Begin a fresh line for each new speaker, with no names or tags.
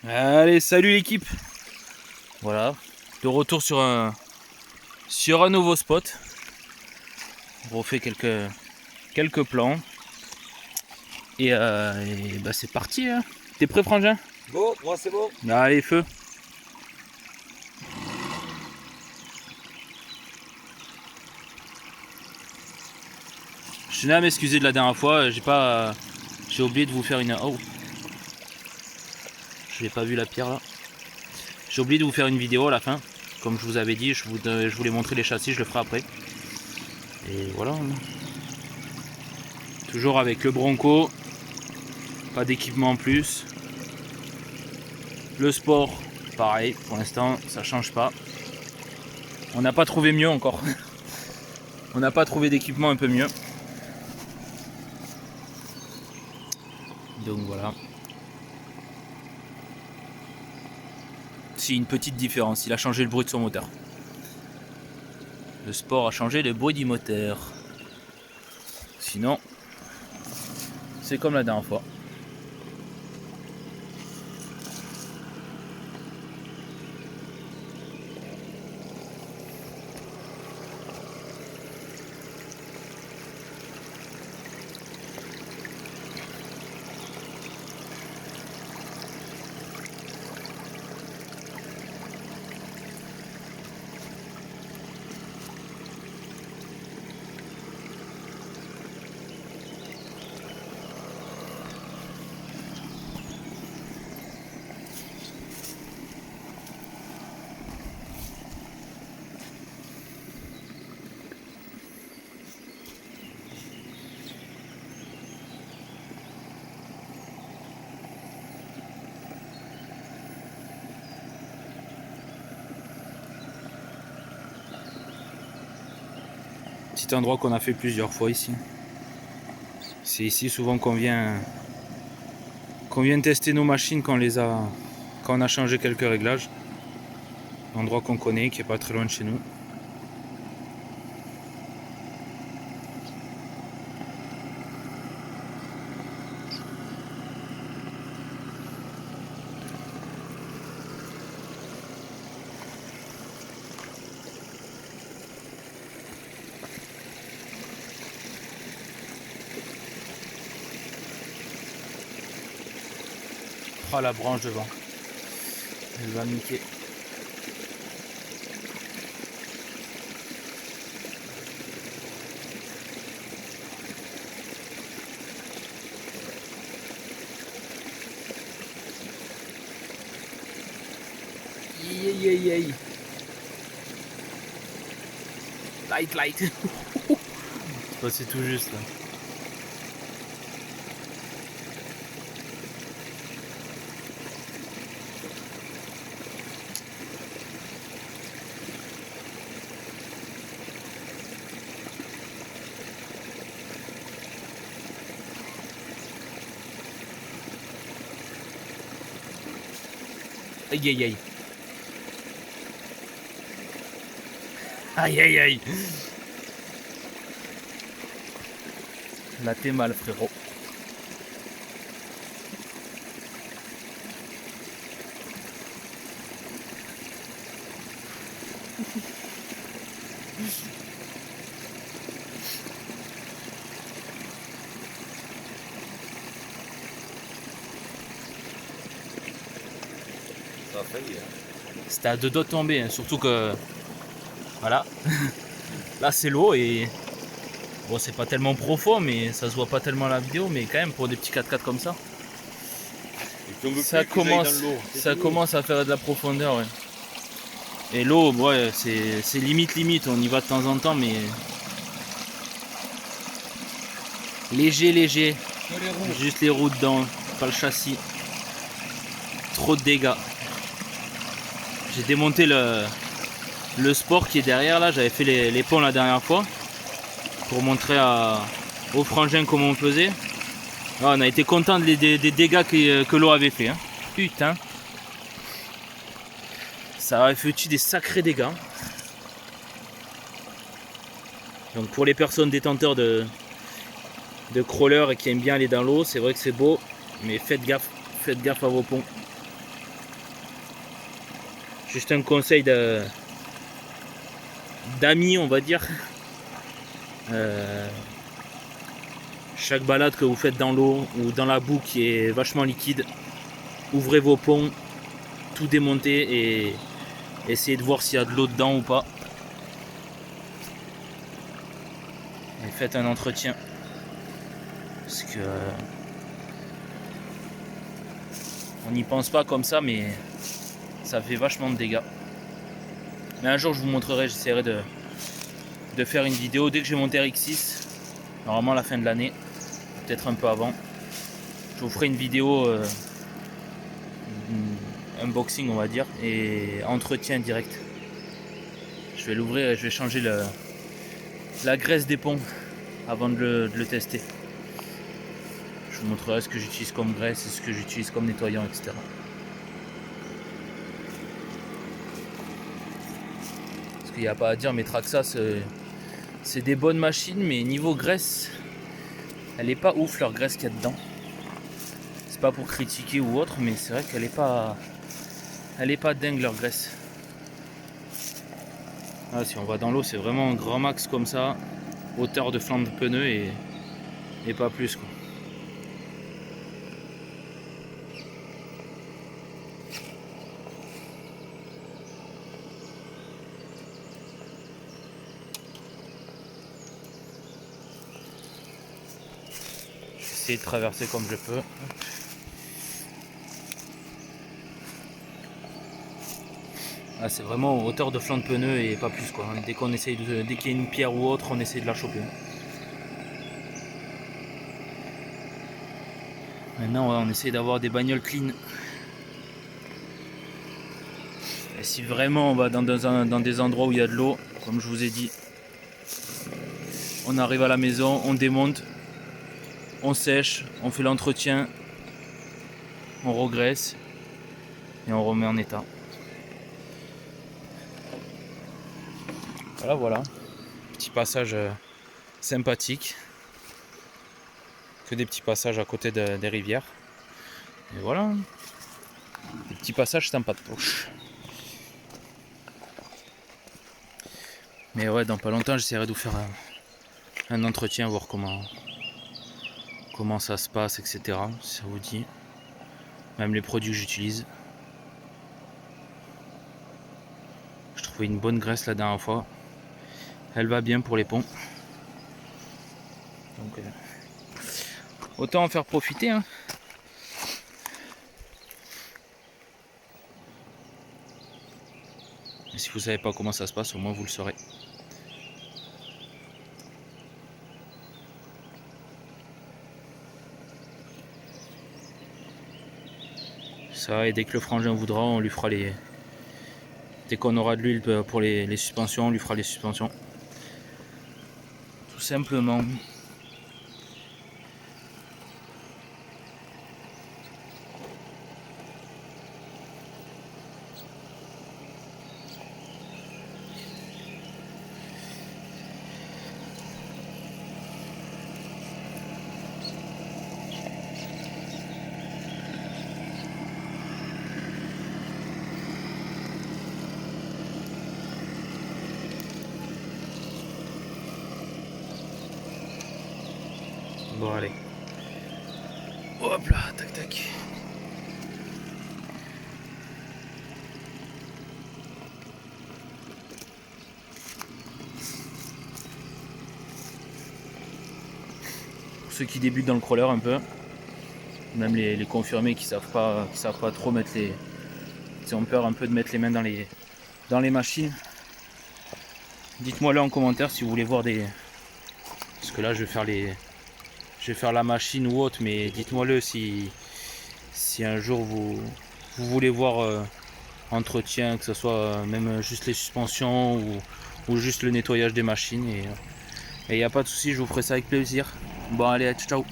Allez, salut l'équipe. Voilà, de retour sur un nouveau spot. On refait quelques plans. Et bah c'est parti, hein. T'es prêt, Frangin?
Bon, moi c'est bon.
Allez, feu. Je tenais à m'excuser de la dernière fois, j'ai oublié de vous faire une... Oh, je n'ai pas vu la pierre là. J'ai oublié de vous faire une vidéo à la fin. Comme je vous avais dit, je voulais montrer les châssis, je le ferai après. Et voilà. Toujours avec le Bronco. Pas d'équipement en plus. Le sport, pareil, pour l'instant, ça change pas. On n'a pas trouvé mieux encore. On n'a pas trouvé d'équipement un peu mieux. Donc voilà. Si, une petite différence, il a changé le bruit de son moteur. Le sport a changé le bruit du moteur. Sinon, c'est comme la dernière fois. Petit endroit qu'on a fait plusieurs fois ici. C'est ici souvent qu'on vient tester nos machines quand on a changé quelques réglages. Endroit qu'on connaît, qui est pas très loin de chez nous. Oh, la branche devant. Elle va niquer. Aïe. Light. C'est tout juste là. Aïe. Aïe. Là t'es mal, frérot.
Ça a failli, hein.
C'était à deux doigts de tomber, hein. Surtout que... Voilà. Là c'est l'eau et... Bon, c'est pas tellement profond, mais ça se voit pas tellement à la vidéo, mais quand même pour des petits 4x4 comme ça, ça commence à faire de la profondeur, ouais. Et l'eau, ouais, c'est limite, on y va de temps en temps, mais léger, juste les roues dedans, pas le châssis. Trop de dégâts. J'ai démonté le sport qui est derrière là, j'avais fait les ponts la dernière fois pour montrer aux frangins comment on faisait. Ah, on a été content des dégâts que l'eau avait fait, hein. Putain, ça a fait des sacrés dégâts. Donc pour les personnes détenteurs de crawlers et qui aiment bien aller dans l'eau, c'est vrai que c'est beau, mais faites gaffe à vos ponts. Juste un conseil d'amis, on va dire. Chaque balade que vous faites dans l'eau ou dans la boue qui est vachement liquide, ouvrez vos ponts, tout démontez et essayez de voir s'il y a de l'eau dedans ou pas. Et faites un entretien. Parce que on n'y pense pas comme ça, mais ça fait vachement de dégâts. Mais un jour je vous montrerai, j'essaierai de faire une vidéo dès que j'ai mon TRX6, normalement à la fin de l'année, peut-être un peu avant. Je vous ferai une vidéo unboxing, on va dire, et entretien direct. Je vais l'ouvrir et je vais changer la graisse des ponts avant de le tester. Je vous montrerai ce que j'utilise comme graisse et ce que j'utilise comme nettoyant, etc. Parce qu'il n'y a pas à dire, mes Traxxas, c'est des bonnes machines, mais niveau graisse, elle est pas ouf leur graisse qu'il y a dedans. C'est pas pour critiquer ou autre, mais c'est vrai qu'elle est pas dingue leur graisse. Ah, si on va dans l'eau, c'est vraiment un grand max comme ça, hauteur de flanc de pneu et pas plus quoi. Essayer de traverser comme je peux. Ah, c'est vraiment hauteur de flanc de pneu et pas plus quoi. Dès qu'on essaye dès qu'il y a une pierre ou autre, on essaye de la choper. Maintenant on essaye d'avoir des bagnoles clean. Et si vraiment on va dans des endroits où il y a de l'eau, comme je vous ai dit, on arrive à la maison, on démonte, on sèche, on fait l'entretien, on regraisse et on remet en état. Voilà, petit passage sympathique, que des petits passages à côté des rivières. Et voilà, des petits passages sympas de poche. Mais ouais, dans pas longtemps, j'essaierai de vous faire un entretien, voir comment ça se passe, etc. Si ça vous dit. Même les produits que j'utilise. Je trouvais une bonne graisse la dernière fois. Elle va bien pour les ponts. Donc, autant en faire profiter. Hein. Et si vous savez pas comment ça se passe, au moins vous le saurez. Ça, et dès que le frangin voudra, on lui fera les... Dès qu'on aura de l'huile pour les suspensions, on lui fera les suspensions. Tout simplement. Bon allez. Hop là, tac tac. Pour ceux qui débutent dans le crawler un peu, même les confirmés qui savent pas trop mettre qui ont peur un peu de mettre les mains dans les machines. Dites-moi là en commentaire si vous voulez voir parce que là je vais faire la machine ou autre, mais dites-moi le si un jour vous voulez voir entretien, que ce soit même juste les suspensions ou juste le nettoyage des machines, et il n'y a pas de souci, je vous ferai ça avec plaisir. Bon allez, ciao.